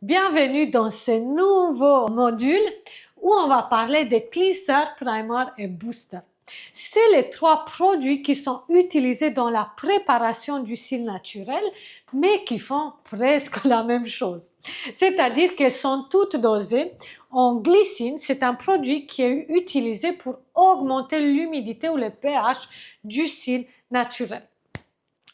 Bienvenue dans ce nouveau module où on va parler des cleanser, primer et booster. C'est les trois produits qui sont utilisés dans la préparation du cils naturel, mais qui font presque la même chose. C'est-à-dire qu'elles sont toutes dosées en glycine. C'est un produit qui est utilisé pour augmenter l'humidité ou le pH du cil naturel.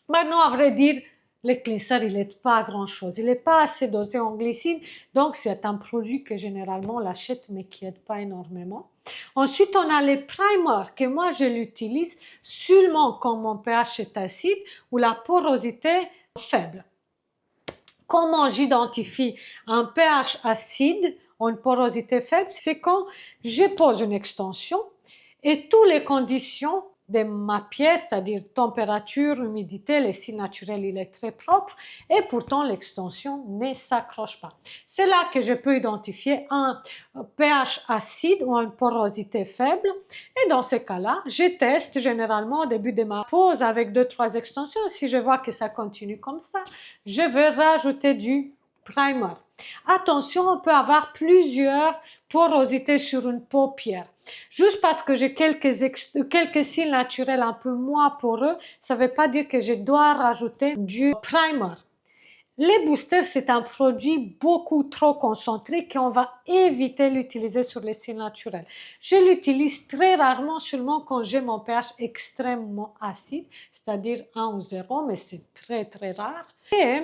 Maintenant, à vrai dire, le cleanser, il n'est pas grand-chose. Il n'est pas assez dosé en glycine, donc c'est un produit que généralement on l'achète, mais qui n'aide pas énormément. Ensuite, on a les primers, que moi je l'utilise seulement quand mon pH est acide ou la porosité est faible. Comment j'identifie un pH acide ou une porosité faible? C'est quand je pose une extension et toutes les conditions de ma pièce, c'est-à-dire température, humidité, le cil naturel il est très propre et pourtant l'extension ne s'accroche pas. C'est là que je peux identifier un pH acide ou une porosité faible et dans ce cas-là, je teste généralement au début de ma pause avec 2-3 extensions. Si je vois que ça continue comme ça, je vais rajouter du primer. Attention, on peut avoir plusieurs porosités sur une paupière. Juste parce que j'ai quelques cils naturels un peu moins poreux, ça ne veut pas dire que je dois rajouter du primer. Les boosters, c'est un produit beaucoup trop concentré qu'on va éviter d'utiliser sur les cils naturels. Je l'utilise très rarement, seulement quand j'ai mon pH extrêmement acide, c'est-à-dire 1 ou 0, mais c'est très très rare. Et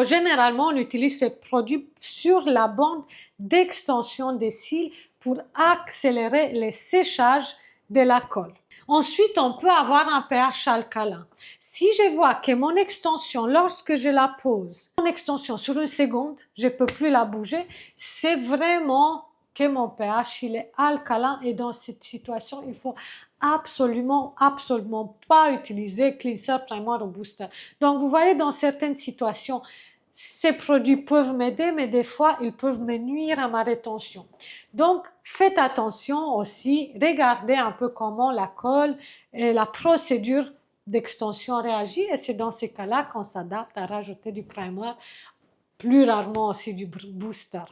généralement, on utilise ces produits sur la bande d'extension des cils pour accélérer le séchage de la colle. Ensuite, on peut avoir un pH alcalin. Si je vois que mon extension, lorsque je la pose, mon extension sur une seconde, je ne peux plus la bouger, c'est vraiment que mon pH il est alcalin et dans cette situation, il faut absolument pas utiliser cleanser, primer ou booster. Donc, vous voyez, dans certaines situations, ces produits peuvent m'aider, mais des fois, ils peuvent me nuire à ma rétention. Donc, faites attention aussi, regardez un peu comment la colle et la procédure d'extension réagit et c'est dans ces cas-là qu'on s'adapte à rajouter du primer, plus rarement aussi du booster.